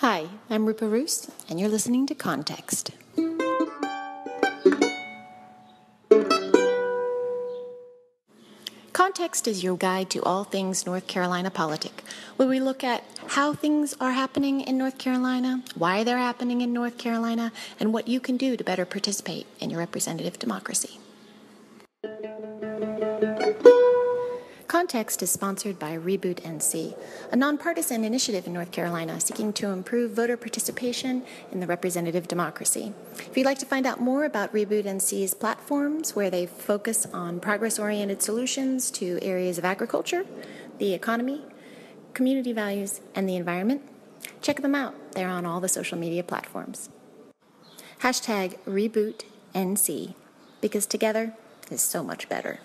Hi, I'm Rupa Roos, and you're listening to Context. Context is your guide to all things North Carolina politic, where we look at how things are happening in North Carolina, why they're happening in North Carolina, and what you can do to better participate in your representative democracy. Context is sponsored by rebootNC, a nonpartisan initiative in North Carolina seeking to improve voter participation in the representative democracy. If you'd like to find out more about rebootNC's platforms, where they focus on progress-oriented solutions to areas of agriculture, the economy, community values, and the environment, check them out. They're on all the social media platforms. Hashtag rebootNC, because together is so much better.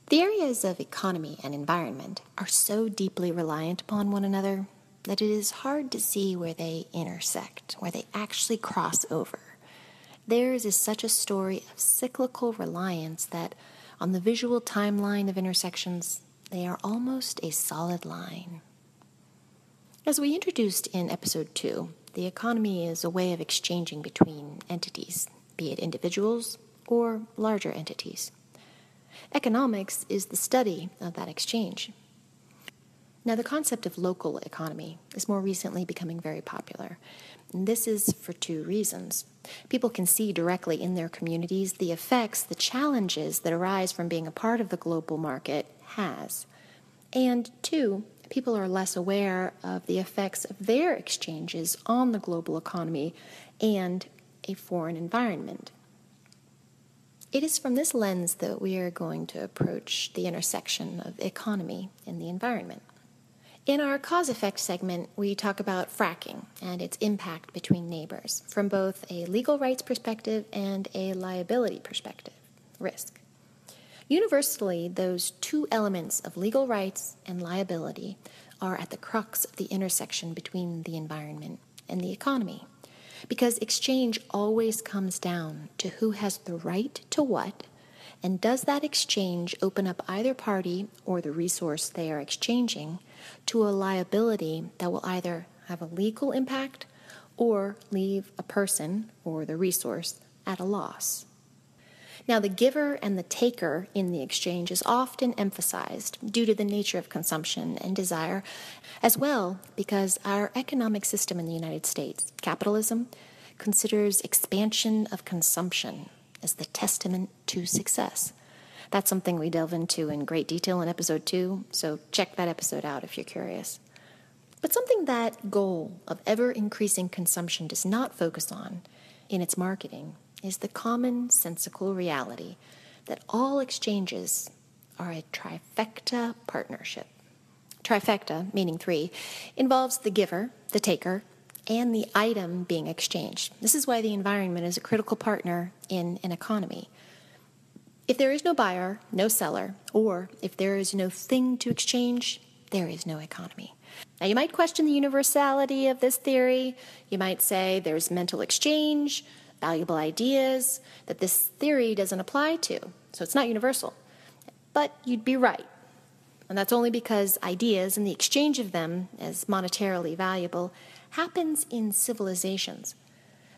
The areas of economy and environment are so deeply reliant upon one another that it is hard to see where they intersect, where they actually cross over. Theirs is such a story of cyclical reliance that, on the visual timeline of intersections, they are almost a solid line. As we introduced in Episode 2, the economy is a way of exchanging between entities, be it individuals or larger entities. Economics is the study of that exchange. Now, the concept of local economy is more recently becoming very popular. And this is for two reasons. People can see directly in their communities the effects, the challenges that arise from being a part of the global market has. And two, people are less aware of the effects of their exchanges on the global economy and a foreign environment. It is from this lens that we are going to approach the intersection of economy and the environment. In our cause-effect segment, we talk about fracking and its impact between neighbors from both a legal rights perspective and a liability perspective, risk. Universally, those two elements of legal rights and liability are at the crux of the intersection between the environment and the economy. Because exchange always comes down to who has the right to what, and does that exchange open up either party or the resource they are exchanging to a liability that will either have a legal impact or leave a person or the resource at a loss. Now, the giver and the taker in the exchange is often emphasized due to the nature of consumption and desire, as well because our economic system in the United States, capitalism, considers expansion of consumption as the testament to success. That's something we delve into in great detail in Episode 2, so check that episode out if you're curious. But something that goal of ever-increasing consumption does not focus on in its marketing is the commonsensical reality that all exchanges are a trifecta partnership. Trifecta, meaning three, involves the giver, the taker, and the item being exchanged. This is why the environment is a critical partner in an economy. If there is no buyer, no seller, or if there is no thing to exchange, there is no economy. Now, you might question the universality of this theory. You might say there's mental exchange, valuable ideas that this theory doesn't apply to, so it's not universal. But you'd be right. And that's only because ideas and the exchange of them as monetarily valuable happens in civilizations.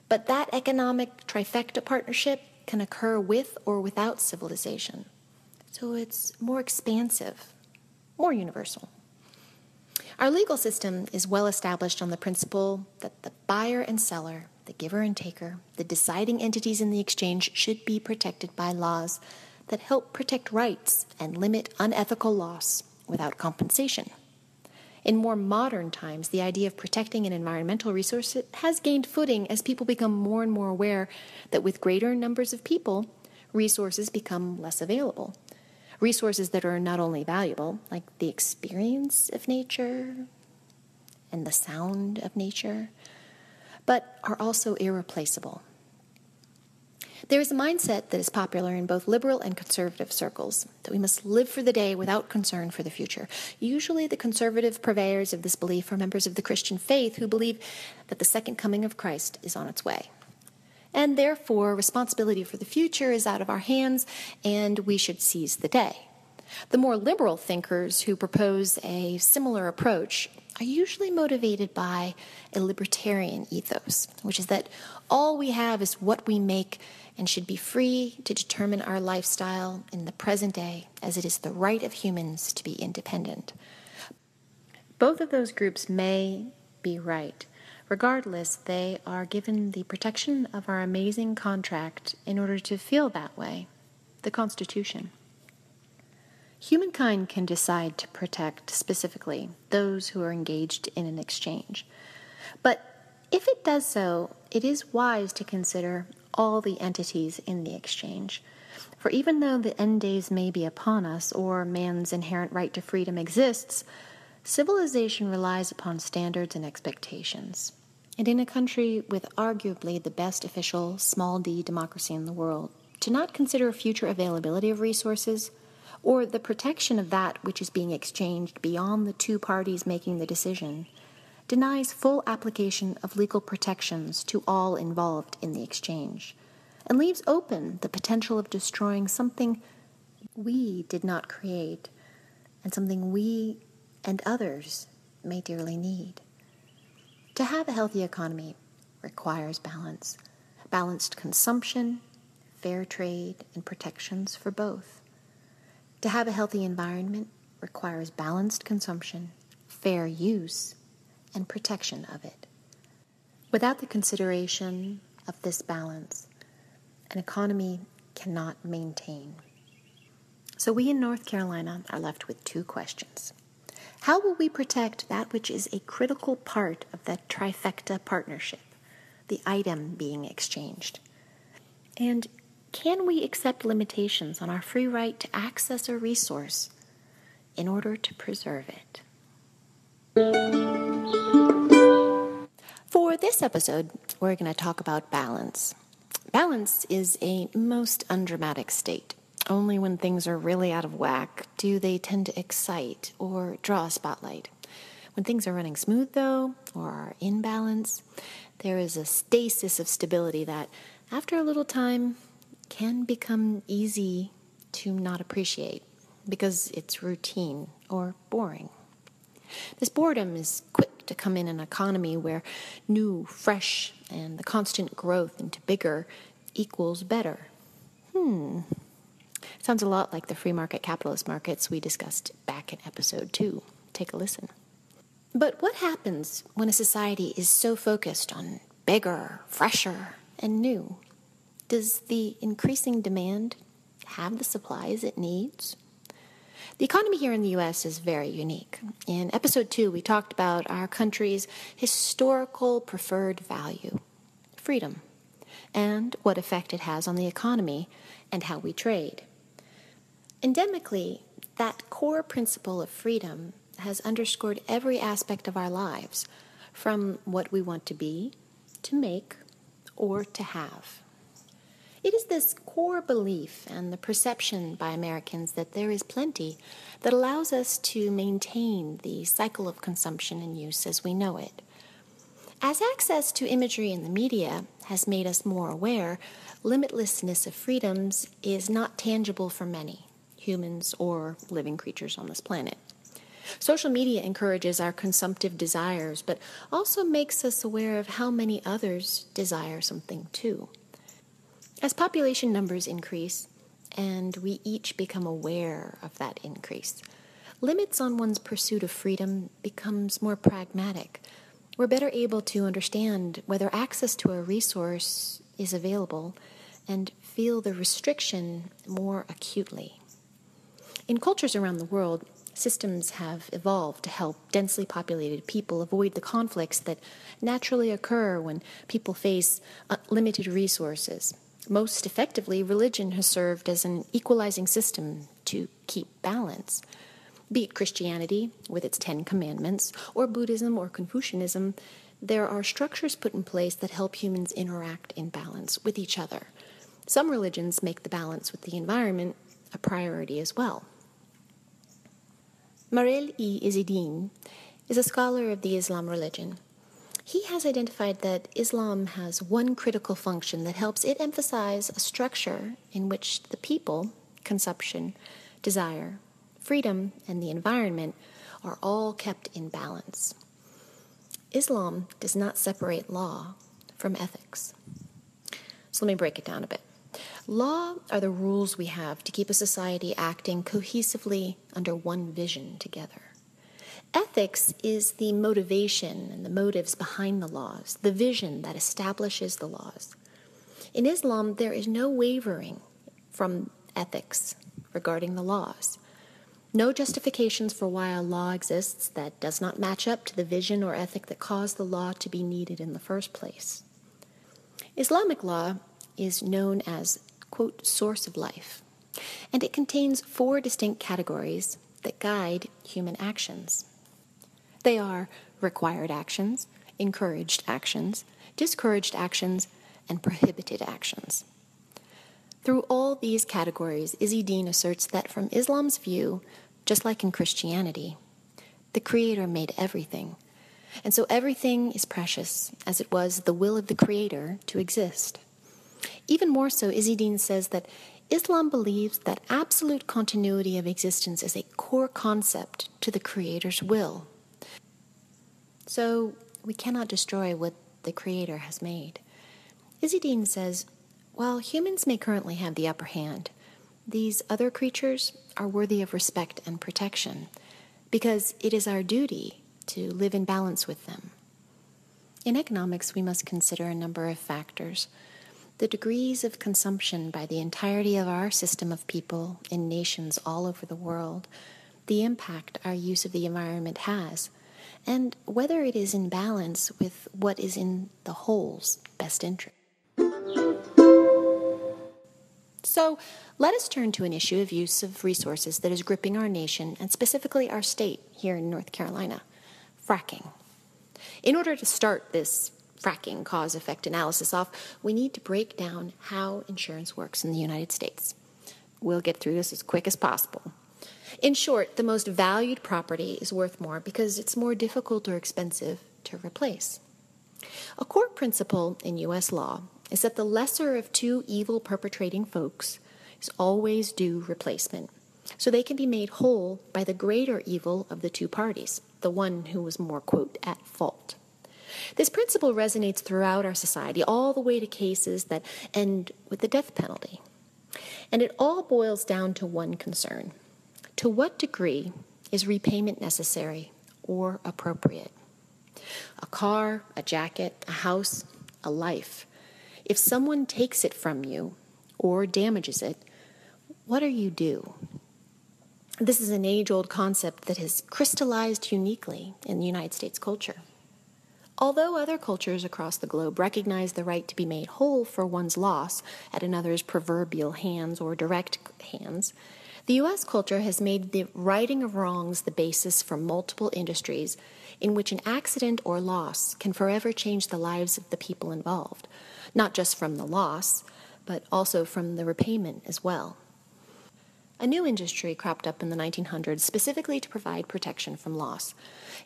But that economic trifecta partnership can occur with or without civilization. So it's more expansive, more universal. Our legal system is well established on the principle that the buyer and seller, the giver and taker, the deciding entities in the exchange should be protected by laws that help protect rights and limit unethical loss without compensation. In more modern times, the idea of protecting an environmental resource has gained footing as people become more and more aware that with greater numbers of people, resources become less available. Resources that are not only valuable, like the experience of nature and the sound of nature, but are also irreplaceable. There is a mindset that is popular in both liberal and conservative circles, that we must live for the day without concern for the future. Usually the conservative purveyors of this belief are members of the Christian faith who believe that the second coming of Christ is on its way. And therefore, responsibility for the future is out of our hands, and we should seize the day. The more liberal thinkers who propose a similar approach are usually motivated by a libertarian ethos, which is that all we have is what we make and should be free to determine our lifestyle in the present day, as it is the right of humans to be independent. Both of those groups may be right. Regardless, they are given the protection of our amazing contract in order to feel that way, the Constitution. Humankind can decide to protect specifically those who are engaged in an exchange. But if it does so, it is wise to consider all the entities in the exchange. For even though the end days may be upon us, or man's inherent right to freedom exists, civilization relies upon standards and expectations. And in a country with arguably the best official small d democracy in the world, to not consider future availability of resources or the protection of that which is being exchanged beyond the two parties making the decision denies full application of legal protections to all involved in the exchange and leaves open the potential of destroying something we did not create and something we and others may dearly need. To have a healthy economy requires balance, balanced consumption, fair trade, and protections for both. To have a healthy environment requires balanced consumption, fair use, and protection of it. Without the consideration of this balance, an economy cannot maintain. So we in North Carolina are left with two questions. How will we protect that which is a critical part of that trifecta partnership, the item being exchanged? And can we accept limitations on our free right to access a resource in order to preserve it? For this episode, we're going to talk about balance. Balance is a most undramatic state. Only when things are really out of whack do they tend to excite or draw a spotlight. When things are running smooth, though, or are in balance, there is a stasis of stability that, after a little time, can become easy to not appreciate because it's routine or boring. This boredom is quick to come in an economy where new, fresh, and the constant growth into bigger equals better. Sounds a lot like the free market capitalist markets we discussed back in episode 2. Take a listen. But what happens when a society is so focused on bigger, fresher, and new? Does the increasing demand have the supplies it needs? The economy here in the U.S. is very unique. In episode 2, we talked about our country's historical preferred value, freedom, and what effect it has on the economy and how we trade. Endemically, that core principle of freedom has underscored every aspect of our lives, from what we want to be, to make, or to have. It is this core belief and the perception by Americans that there is plenty that allows us to maintain the cycle of consumption and use as we know it. As access to imagery in the media has made us more aware, limitlessness of freedoms is not tangible for many, humans or living creatures on this planet. Social media encourages our consumptive desires, but also makes us aware of how many others desire something too. As population numbers increase, and we each become aware of that increase, limits on one's pursuit of freedom becomes more pragmatic. We're better able to understand whether access to a resource is available and feel the restriction more acutely. In cultures around the world, systems have evolved to help densely populated people avoid the conflicts that naturally occur when people face limited resources. Most effectively, religion has served as an equalizing system to keep balance. Be it Christianity, with its 10 commandments, or Buddhism or Confucianism, there are structures put in place that help humans interact in balance with each other. Some religions make the balance with the environment a priority as well. Marel E. Izzedine is a scholar of the Islam religion. He has identified that Islam has one critical function that helps it emphasize a structure in which the people, consumption, desire, freedom, and the environment are all kept in balance. Islam does not separate law from ethics. So let me break it down a bit. Law are the rules we have to keep a society acting cohesively under one vision together. Ethics is the motivation and the motives behind the laws, the vision that establishes the laws. In Islam, there is no wavering from ethics regarding the laws. No justifications for why a law exists that does not match up to the vision or ethic that caused the law to be needed in the first place. Islamic law is known as, quote, source of life, and it contains 4 distinct categories that guide human actions. They are required actions, encouraged actions, discouraged actions, and prohibited actions. Through all these categories, Izzeddin asserts that from Islam's view, just like in Christianity, the Creator made everything, and so everything is precious, as it was the will of the Creator to exist. Even more so, Izzeddin says that Islam believes that absolute continuity of existence is a core concept to the Creator's will. So we cannot destroy what the Creator has made. Izzeddin says, while humans may currently have the upper hand, these other creatures are worthy of respect and protection because it is our duty to live in balance with them. In economics, we must consider a number of factors. The degrees of consumption by the entirety of our system of people in nations all over the world, the impact our use of the environment has, and whether it is in balance with what is in the whole's best interest. So let us turn to an issue of use of resources that is gripping our nation and specifically our state here in North Carolina, fracking. In order to start this fracking cause-effect analysis off, we need to break down how insurance works in the United States. We'll get through this as quick as possible. In short, the most valued property is worth more because it's more difficult or expensive to replace. A core principle in U.S. law is that the lesser of 2 evil perpetrating folks is always due replacement, so they can be made whole by the greater evil of the 2 parties, the one who was more, quote, at fault. This principle resonates throughout our society, all the way to cases that end with the death penalty. And it all boils down to one concern. To what degree is repayment necessary or appropriate? A car, a jacket, a house, a life. If someone takes it from you or damages it, what are you due? This is an age-old concept that has crystallized uniquely in the United States culture. Although other cultures across the globe recognize the right to be made whole for one's loss at another's proverbial hands or direct hands, the U.S. culture has made the righting of wrongs the basis for multiple industries in which an accident or loss can forever change the lives of the people involved, not just from the loss, but also from the repayment as well. A new industry cropped up in the 1900s specifically to provide protection from loss.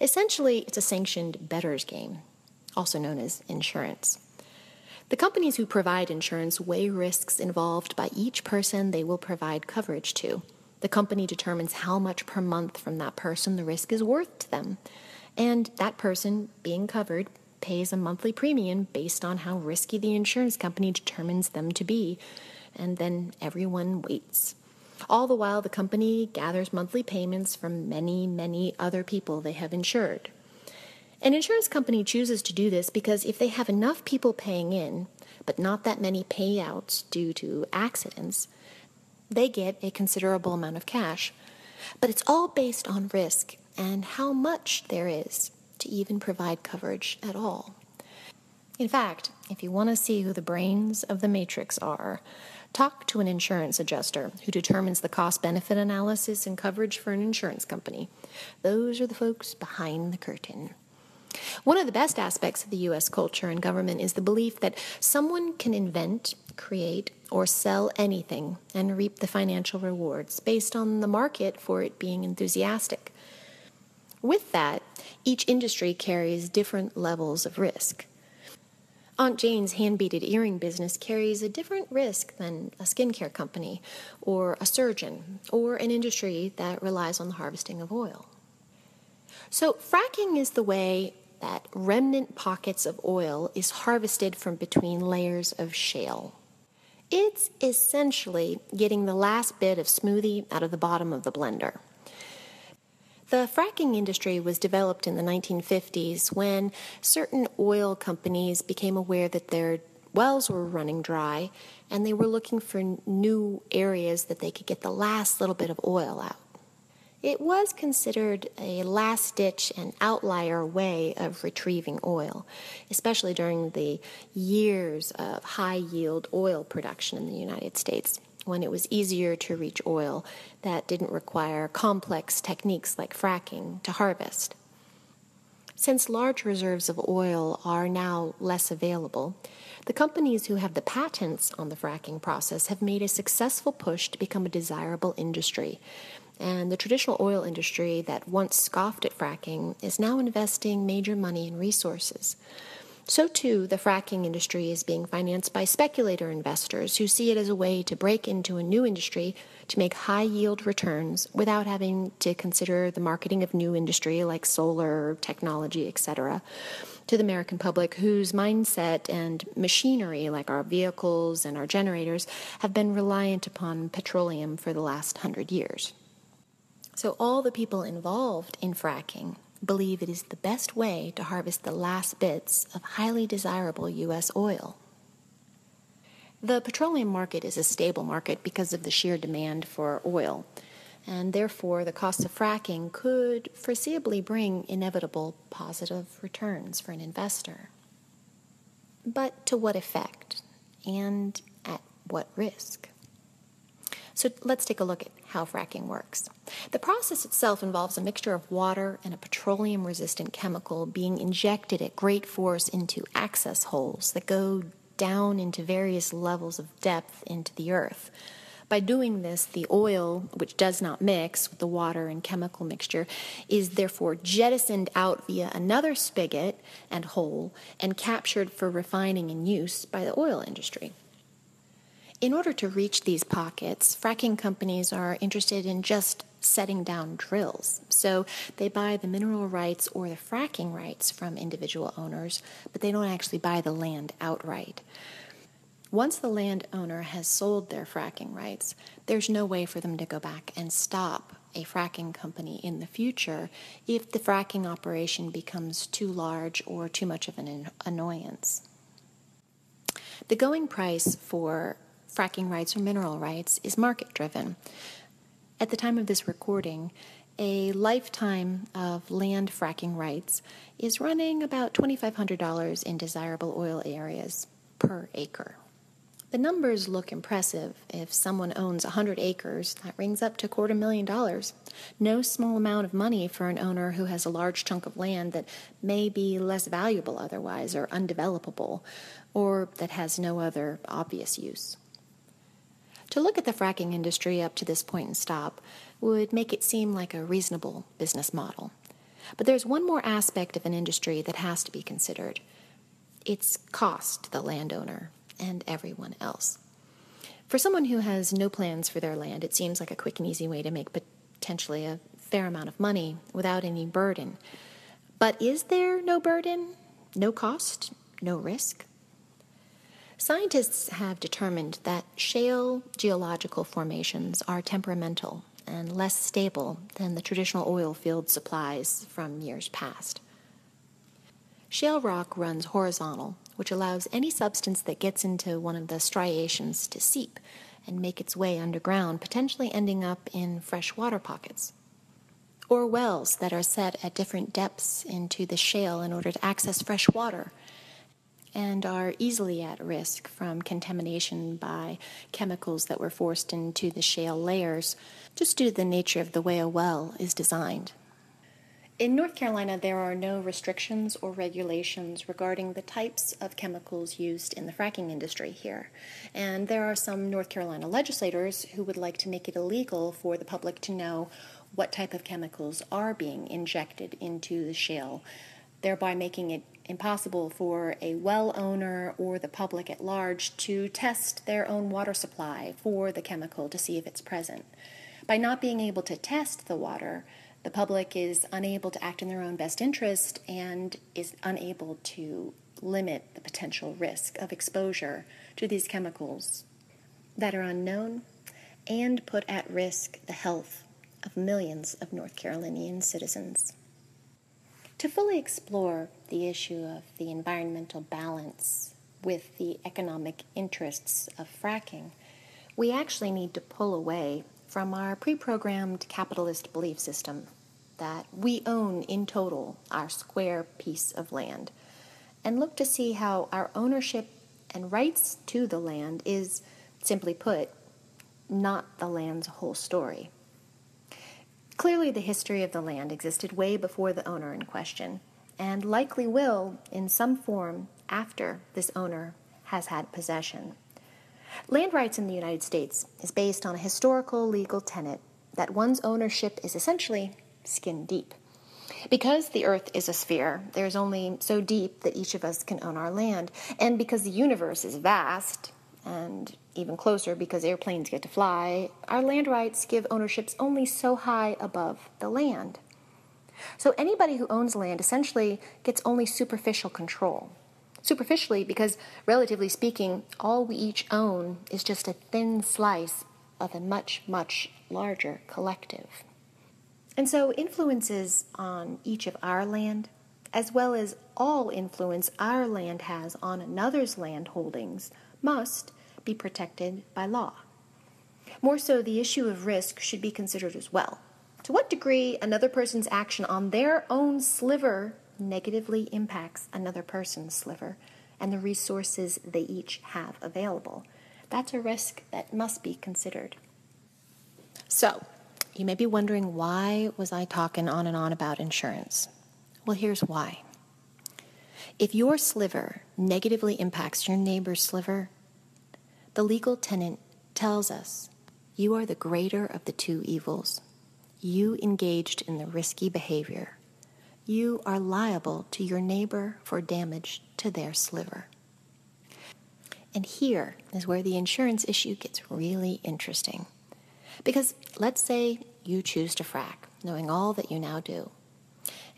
Essentially, it's a sanctioned bettors game, also known as insurance. The companies who provide insurance weigh risks involved by each person they will provide coverage to. The company determines how much per month from that person the risk is worth to them, and that person being covered pays a monthly premium based on how risky the insurance company determines them to be, and then everyone waits. All the while, the company gathers monthly payments from many, many other people they have insured. An insurance company chooses to do this because if they have enough people paying in, but not that many payouts due to accidents, they get a considerable amount of cash. But it's all based on risk and how much there is to even provide coverage at all. In fact, if you want to see who the brains of the matrix are, talk to an insurance adjuster who determines the cost-benefit analysis and coverage for an insurance company. Those are the folks behind the curtain. One of the best aspects of the U.S. culture and government is the belief that someone can invent, create, or sell anything and reap the financial rewards based on the market for it being enthusiastic. With that, each industry carries different levels of risk. Aunt Jane's hand-beaded earring business carries a different risk than a skincare company or a surgeon or an industry that relies on the harvesting of oil. So fracking is the way that remnant pockets of oil is harvested from between layers of shale. It's essentially getting the last bit of smoothie out of the bottom of the blender. The fracking industry was developed in the 1950s when certain oil companies became aware that their wells were running dry and they were looking for new areas that they could get the last little bit of oil out. It was considered a last-ditch and outlier way of retrieving oil, especially during the years of high-yield oil production in the United States, when it was easier to reach oil that didn't require complex techniques like fracking to harvest. Since large reserves of oil are now less available, the companies who have the patents on the fracking process have made a successful push to become a desirable industry. And the traditional oil industry that once scoffed at fracking is now investing major money and resources. So too, the fracking industry is being financed by speculator investors who see it as a way to break into a new industry to make high-yield returns without having to consider the marketing of new industry like solar, technology, etc., to the American public whose mindset and machinery, like our vehicles and our generators, have been reliant upon petroleum for the last 100 years. So all the people involved in fracking believe it is the best way to harvest the last bits of highly desirable U.S. oil. The petroleum market is a stable market because of the sheer demand for oil, and therefore the cost of fracking could foreseeably bring inevitable positive returns for an investor. But to what effect, and at what risk? So let's take a look at how fracking works. The process itself involves a mixture of water and a petroleum-resistant chemical being injected at great force into access holes that go down into various levels of depth into the earth. By doing this, the oil, which does not mix with the water and chemical mixture, is therefore jettisoned out via another spigot and hole and captured for refining and use by the oil industry. In order to reach these pockets, fracking companies are interested in just setting down drills. So they buy the mineral rights or the fracking rights from individual owners, but they don't actually buy the land outright. Once the landowner has sold their fracking rights, there's no way for them to go back and stop a fracking company in the future if the fracking operation becomes too large or too much of an annoyance. The going price for fracking rights or mineral rights is market-driven. At the time of this recording, a lifetime of land fracking rights is running about $2,500 in desirable oil areas per acre. The numbers look impressive. If someone owns 100 acres, that rings up to $250,000. No small amount of money for an owner who has a large chunk of land that may be less valuable otherwise or undevelopable, or that has no other obvious use. To look at the fracking industry up to this point and stop would make it seem like a reasonable business model. But there's one more aspect of an industry that has to be considered. Its cost to the landowner and everyone else. For someone who has no plans for their land, it seems like a quick and easy way to make potentially a fair amount of money without any burden. But is there no burden, no cost, no risk? Scientists have determined that shale geological formations are temperamental and less stable than the traditional oil field supplies from years past. Shale rock runs horizontal, which allows any substance that gets into one of the striations to seep and make its way underground, potentially ending up in fresh water pockets, or wells that are set at different depths into the shale in order to access fresh water, and are easily at risk from contamination by chemicals that were forced into the shale layers just due to the nature of the way a well is designed. In North Carolina, there are no restrictions or regulations regarding the types of chemicals used in the fracking industry here, and there are some North Carolina legislators who would like to make it illegal for the public to know what type of chemicals are being injected into the shale thereby making it impossible for a well owner or the public at large to test their own water supply for the chemical to see if it's present. By not being able to test the water, the public is unable to act in their own best interest and is unable to limit the potential risk of exposure to these chemicals that are unknown and put at risk the health of millions of North Carolinian citizens. To fully explore the issue of the environmental balance with the economic interests of fracking, we actually need to pull away from our pre-programmed capitalist belief system that we own in total our square piece of land, and look to see how our ownership and rights to the land is, simply put, not the land's whole story. Clearly, the history of the land existed way before the owner in question, and likely will in some form after this owner has had possession. Land rights in the United States is based on a historical legal tenet that one's ownership is essentially skin deep. Because the earth is a sphere, there's only so deep that each of us can own our land, and because the universe is vast, and even closer because airplanes get to fly, our land rights give ownerships only so high above the land. So anybody who owns land essentially gets only superficial control. Superficially because, relatively speaking, all we each own is just a thin slice of a much, much larger collective. And so influences on each of our land, as well as all influence our land has on another's land holdings, must be protected by law. More so, the issue of risk should be considered as well. To what degree another person's action on their own sliver negatively impacts another person's sliver and the resources they each have available. That's a risk that must be considered. So, you may be wondering, why was I talking on and on about insurance? Well, here's why. If your sliver negatively impacts your neighbor's sliver, the legal tenet tells us you are the greater of the two evils. You engaged in the risky behavior. You are liable to your neighbor for damage to their sliver. And here is where the insurance issue gets really interesting. Because let's say you choose to frack, knowing all that you now do,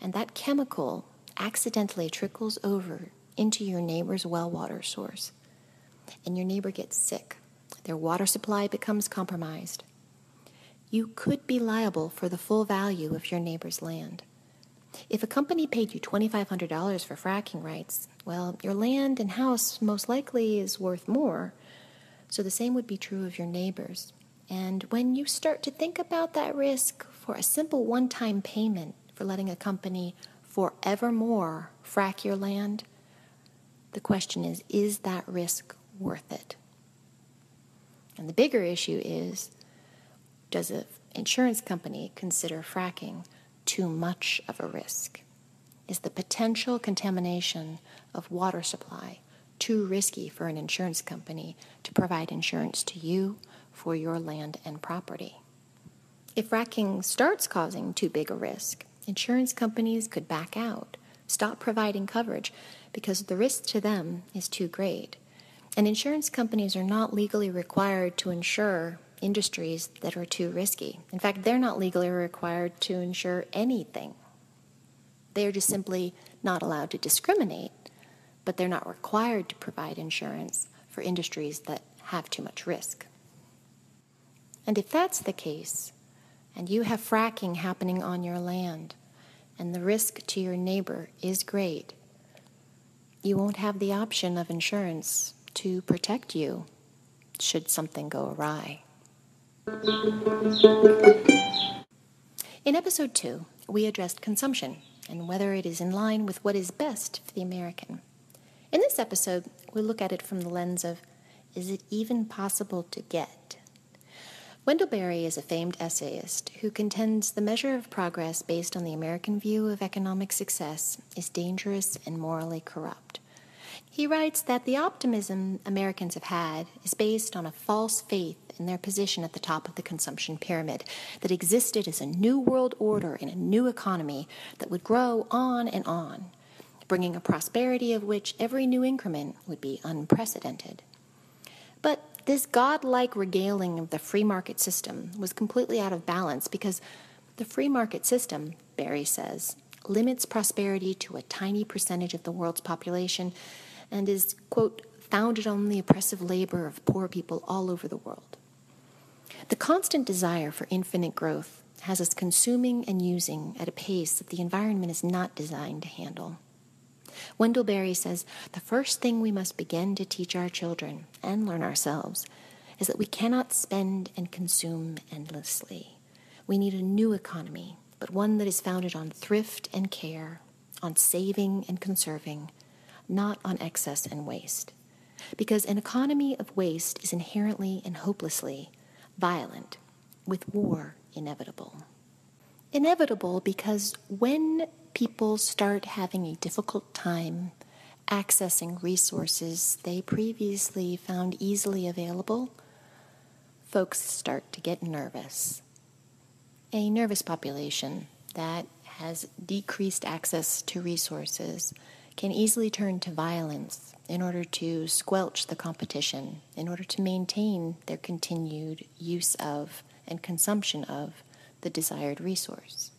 and that chemical accidentally trickles over into your neighbor's well water source, and your neighbor gets sick. Their water supply becomes compromised. You could be liable for the full value of your neighbor's land. If a company paid you $2,500 for fracking rights, well, your land and house most likely is worth more, so the same would be true of your neighbors. And when you start to think about that risk for a simple one-time payment for letting a company forevermore frack your land, the question is that risk worth it? And the bigger issue is, does an insurance company consider fracking too much of a risk? Is the potential contamination of water supply too risky for an insurance company to provide insurance to you for your land and property? If fracking starts causing too big a risk, insurance companies could back out, stop providing coverage because the risk to them is too great. And insurance companies are not legally required to insure industries that are too risky. In fact, they're not legally required to insure anything. They're just simply not allowed to discriminate, but they're not required to provide insurance for industries that have too much risk. And if that's the case, and you have fracking happening on your land, and the risk to your neighbor is great, you won't have the option of insurance to protect you should something go awry. In episode 2, we addressed consumption and whether it is in line with what is best for the American. In this episode, we look at it from the lens of, is it even possible to get? Wendell Berry is a famed essayist who contends the measure of progress based on the American view of economic success is dangerous and morally corrupt. He writes that the optimism Americans have had is based on a false faith in their position at the top of the consumption pyramid that existed as a new world order in a new economy that would grow on and on. bringing a prosperity of which every new increment would be unprecedented. But this godlike regaling of the free market system was completely out of balance because the free market system, Barry says, limits prosperity to a tiny percentage of the world's population and is, quote, founded on the oppressive labor of poor people all over the world. The constant desire for infinite growth has us consuming and using at a pace that the environment is not designed to handle. Wendell Berry says the first thing we must begin to teach our children and learn ourselves is that we cannot spend and consume endlessly. We need a new economy, but one that is founded on thrift and care, on saving and conserving, not on excess and waste. Because an economy of waste is inherently and hopelessly violent, with war inevitable. Inevitable because when people start having a difficult time accessing resources they previously found easily available, folks start to get nervous. A nervous population that has decreased access to resources can easily turn to violence in order to squelch the competition, in order to maintain their continued use of and consumption of the desired resource.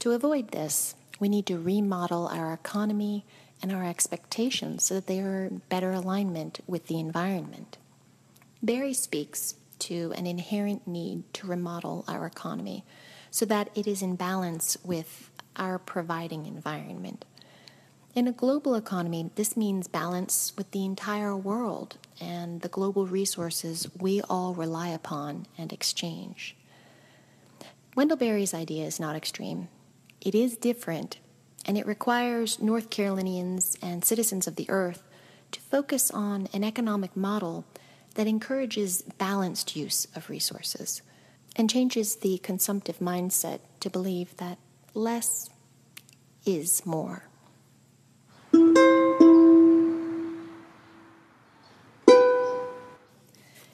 To avoid this, we need to remodel our economy and our expectations so that they are in better alignment with the environment. Barry speaks to an inherent need to remodel our economy so that it is in balance with our providing environment. In a global economy, this means balance with the entire world and the global resources we all rely upon and exchange. Wendell Berry's idea is not extreme. It is different, and it requires North Carolinians and citizens of the earth to focus on an economic model that encourages balanced use of resources and changes the consumptive mindset to believe that less is more.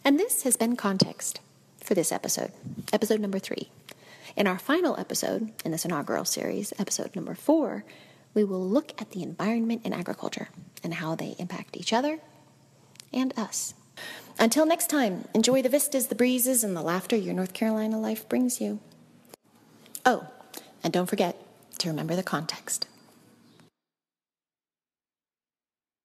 And this has been Context for this episode number 3. In our final episode in this inaugural series, episode number 4, we will look at the environment and agriculture and how they impact each other and us. Until next time, enjoy the vistas, the breezes, and the laughter your North Carolina life brings you. Oh, and don't forget to remember the context.